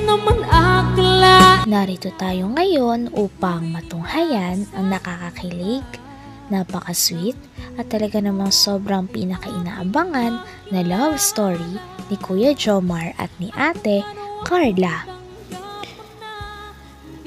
naman akla. Narito tayo ngayon upang matunghayan ang nakakakilig, napaka-sweet at talaga namang sobrang pinaka-inaabangan na love story ni Kuya Jomar at ni Ate Carla.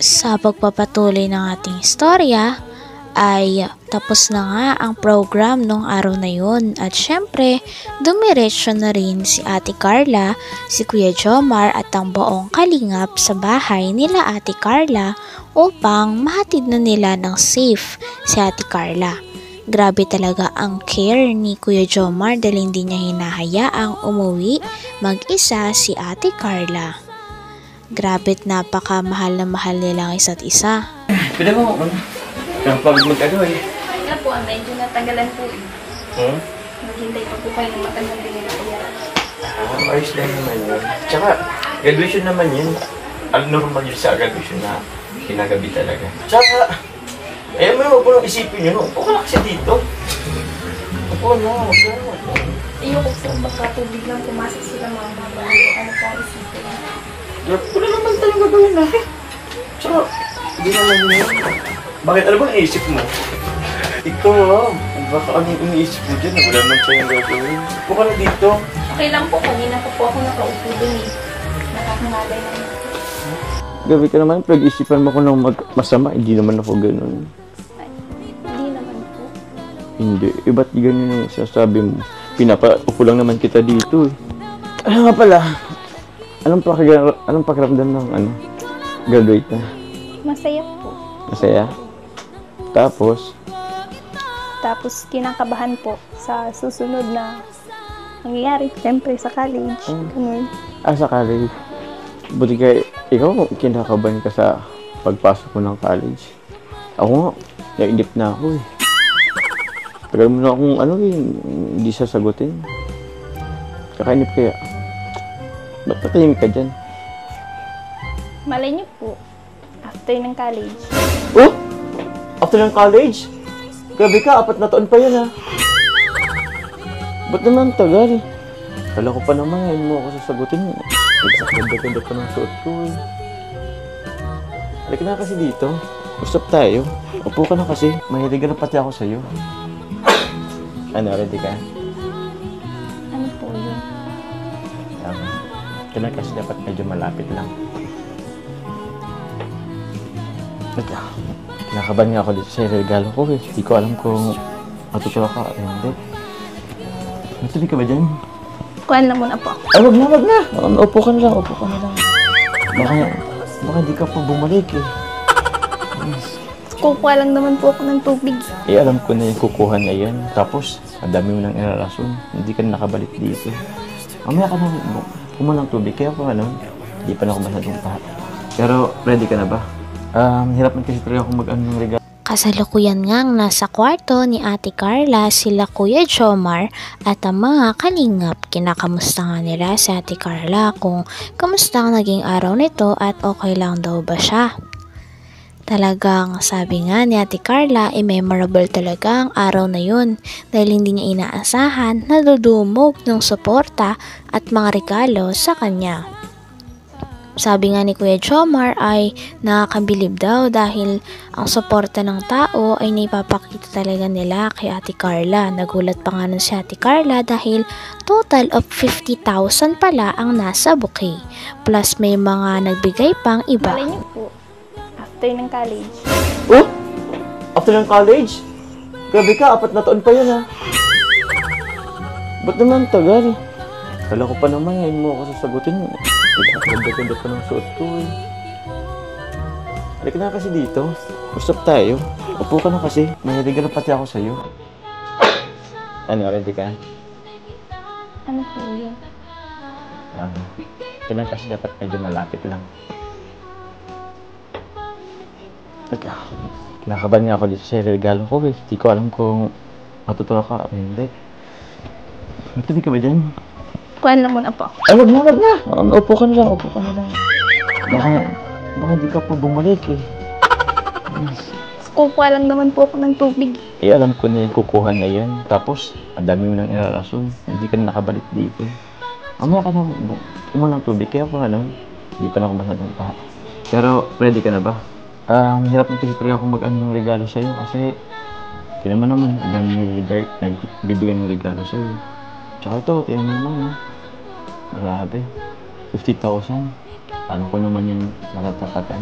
Sa pagpapatuloy ng ating istorya ay tapos na nga ang program nung araw na yun at syempre dumiretso na rin si Ate Carla, si Kuya Jomar at ang buong kalingap sa bahay nila Ate Carla upang mahatid na nila ng safe si Ate Carla. Grabe talaga ang care ni Kuya Jomar dahil hindi niya hinahayaang umuwi mag-isa si Ate Carla. Grabe't napakamahal na mahal nilang isa't isa. Pwede mo ako na. Kaya pagod mag-ano eh. Kaya po, medyo natagalan po eh. Maghintay pa po kayo ng matagal din nila kaya. Ayos lang naman yun. Tsaka, graduation naman yun. Ang normal yun sa graduation na kinagabi talaga. Tsaka, ayaw mo huwag mo nang isipin yun. Upo ka na kasi dito. Upo na, huwag na. Ayoko po, baka tubig lang pumasok sila mama. Ano po ang isipin? Wala naman tayong gagawin na. Tsaka, hindi naman yun. Bakit? Ano bang iisip mo? Ikaw baka ano yung iniisip mo dyan? Wala naman tayong gagawin. Upo ka na dito. Okay lang po, kanina po ako nakaupo dun eh. Nakakangalay naman. Gabi ka naman, pag-isipan mo ko ng masama. Hindi naman ako ganun. Hindi naman po. Hindi. Ba't ganyan yung sasabi mo? Pinapaupo lang naman kita dito eh. Ano nga pala? Anong pakiramdam ng graduate na? Masaya po. Masaya? Tapos Kinakabahan po sa susunod na nangyayari. Siyempre sa college. Ganun. sa college. Buti ka, ikaw kinakabahan ka sa pagpasok mo ng college. Ako nga, nainip na ako eh. Tagal mo na akong hindi sasagutin. Kakainip kaya. Ba't natahimik ka dyan? Malay niyo po, after ng college. Oh! After ng college? Grabe ka, 4 na taon pa yun ha. Ba't naman tagal? Kala ko pa naman, ngayon mo ako sasagutin. Ganda-ganda pa ng suot ko eh. Halika na kasi dito. Usap tayo. Upo ka na kasi. Mahilig na pati ako sa'yo. Ready ka? Ano po yun? Kailan kasi dapat medyo malapit lang. Kinakabahan nga ako dito sa regalo ko eh. Hindi ko alam kung matutuwa ka o hindi. Matuloy ka ba dyan? Kuhan lang muna po. Ay, wag na. Upo ka na lang. Baka hindi ka pa bumalik eh. Kukuha lang naman po ako ng tubig. Alam ko na yung kukuha na yan. Tapos, ang dami mo nang irarason. Hindi ka na nakabalik dito. Mamaya ka na ng tubig. Kaya kung hindi pa na ako masyadong pahat. Pero, ready ka na ba? Hirap man kasi talaga akong mag-ano ng regalo. Kasalukuyan ngang nasa kwarto ni Ate Carla sila Kuya Jomar at ang mga kalingap. Kinakamusta nga nila si Ate Carla kung kamusta ang naging araw nito at okay lang daw ba siya. Talagang sabi nga ni Ate Carla memorable talaga ang araw na yun dahil hindi niya inaasahan na dudumog ng suporta at mga regalo sa kanya. Sabi nga ni Kuya Jomar ay nakakabilib daw dahil ang suporta ng tao ay naipapakita talaga nila kay Ate Carla. Nagulat pa nga nun si Ate Carla dahil total of 50,000 pala ang nasa bouquet. Plus may mga nagbigay pang iba. Malay niyo po, after ng college. Oh? After ng college? Grabe ka, 4 na taon pa yun ha. Ba't naman tagal? Kala ko pa naman, ngayon mo ako sasagutin. Ganda-ganda pa ng suot ko eh. Halika na kasi dito. Usap tayo. Upo ka na kasi. Mahilig na pati ako sa'yo. Ready ka? Ano po yun? Kailan kasi dapat medyo malapit lang. Kinakabahan nga ako dito sa regalo ko eh. Hindi ko alam kung matutuwa ka o hindi. Matuloy ka ba dyan? Kuhan lang muna po. Ay, wag na. Upo ka na lang. Baka hindi ka pa bumalik eh. Kukuha lang naman po ako ng tubig. Alam ko na yung kukuha na yan. Tapos, ang dami mo nang irarason. Hindi ka na nakabalik dito. Mamaya ka na ng tubig. Kaya kung Hindi pa na ako masyadong pa. Pero, ready ka na ba? Hirap na tigitri ako mag-ano ng regalo sa'yo kasi hindi naman nagbibigay ng regalo sa'yo. Tsaka ito, tiyan mo naman. Grabe. 50,000. Paano ko naman yung natatapatan?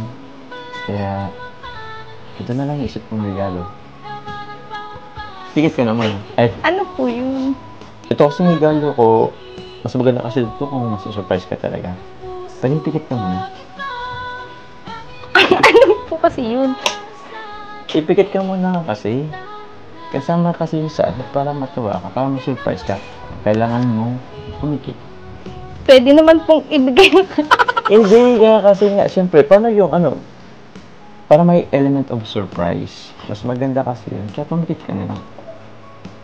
Kaya, ito na lang isip kong regalo. Tikit ka naman. Ay, Ano po yun? ito kasi regalo ko. Mas maganda kasi ito kung mas surprise ka talaga. Pwedeng tikit ka muna. Ano po kasi yun? Ipikit ka muna kasi. Kasama kasi sa ano para matuwa ka, para ma-surprise ka. Kailangan mo pumikit. Pwede naman pong ibigay. Hindi ka kasi nga, siyempre, paano yung ano, para may element of surprise. Mas maganda kasi yun. Kaya pumikit ka na lang.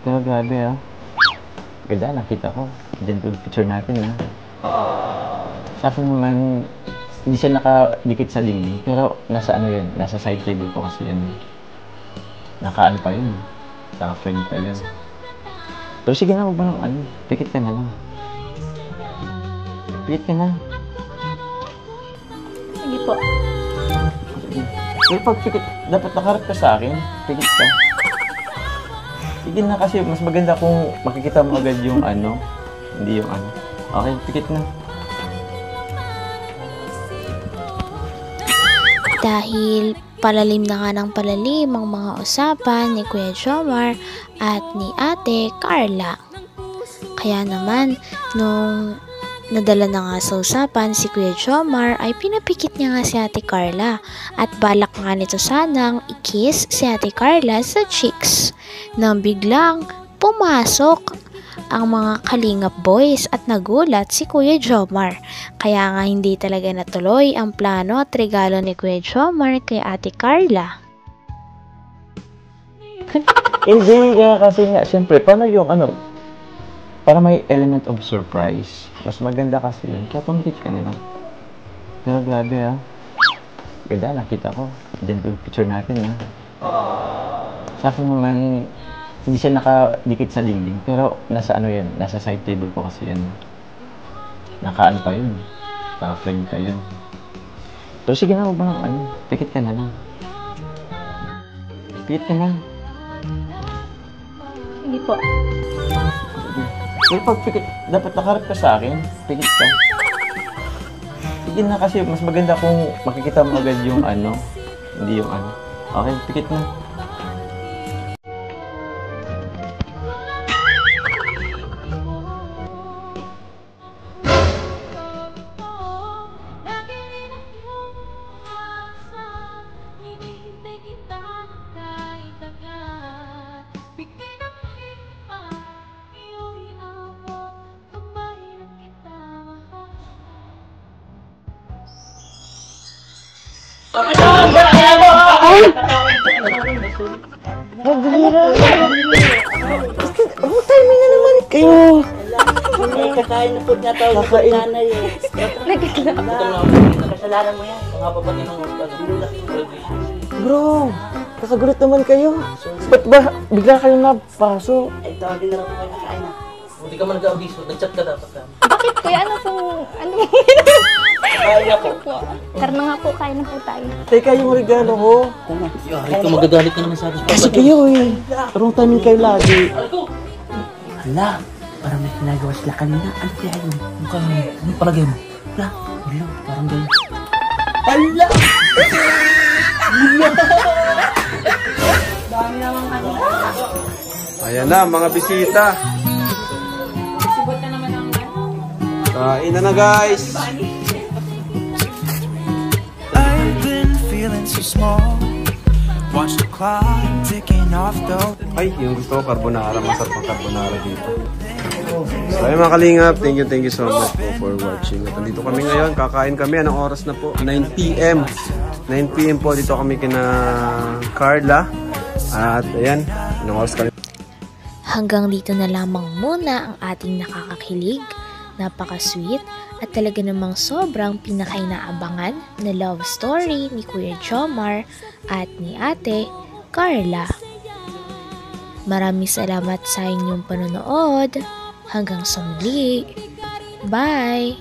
Pero grabe ah. Ganda, nakita ko. Diyan ko picture natin ah. Sa akin naman, hindi siya nakadikit sa dingding. Pero nasa ano yun, nasa side table ko kasi yun. Nakaano pa yun. Naka-frame pa yun. Pero sige na, huwag mo nang ano, pikit ka na lang. Pikit ka na. Sige po. Sige. Pero pag pikit, dapat nakaharap ka sa akin. Pikit ka. Sige na kasi mas maganda kung makikita mo agad yung ano, hindi yung ano. Okay, pikit na. Dahil palalim na nga ng palalim ang mga usapan ni Kuya Jomar at ni Ate Carla. Kaya naman, nung nadala na nga sa usapan si Kuya Jomar ay pinapikit niya nga si Ate Carla at balak nga nito sanang i-kiss si Ate Carla sa cheeks nang biglang pumasok ang mga Kalingap boys at nagulat si Kuya Jomar. Kaya nga hindi talaga natuloy ang plano at regalo ni Kuya Jomar kay Ate Carla. Hindi ka kasi nga, siyempre, paano yung ano, para may element of surprise. Mas maganda kasi yun. Kaya pumikit ka na lang. Pero grabe ah. Ganda, nakita ko. Diyan ko picture natin ah. Sa akin naman, hindi siya nakadikit sa dingding. Pero nasa ano yan, nasa side table ko kasi yan. Nakaano pa yun. Naka-frame pa yun. Pero sige na, huwag mo nang ano, pikit ka na lang. Pikit ka na. Sige po. Sige. Pero pag pikit, dapat nakaharap ka sa akin. Pikit ka. Sige na kasi mas maganda kung makikita mo agad yung ano, hindi yung ano. Okay, pikit na. Timing na naman kayo. Kakain na po nga tawag sa nanay eh. Kasalanan mo yan. Mga papatid ng bulak. Bro, kasagulit naman kayo. Ba't ba bigla kayong napasok? Ay, tawagin na lang po kayo kakain na. Hindi ka man nag-abiso. Nag-chat ka dapat ka. Bakit kuya? Ano pong... Ano Kaya po. Karna nga po, kain na po tayo. Teka, yung regalo ko. Yari ka, magagalit ka naman sa akin. Kasi kayo eh. Wrong timing kayo lagi. Hala, parang may ginagawa sila kanina. Ano kaya yun? Mukha mo. Ano palagay mo? Hala, hala, parang ganyan. Hala! Dami naman kanina. Ayan na, mga bisita. Kain na guys. I've been feeling so small. Watch the clock ticking off though. Ay, yung gusto ko, carbonara. Masarap ang carbonara dito. So, ayun mga kalingap, thank you so much po for watching. At nandito kami ngayon, kakain kami. Anong oras na po? 9 p.m. 9 p.m. po, dito kami kina Carla. At ayan, anong oras kami? Hanggang dito na lamang muna ang ating nakakakilig, napaka-sweet at talaga namang sobrang pinakainaabangan na love story ni Kuya Jomar at ni Ate Carla. Maraming salamat sa inyong panonood. Hanggang sa muli. Bye!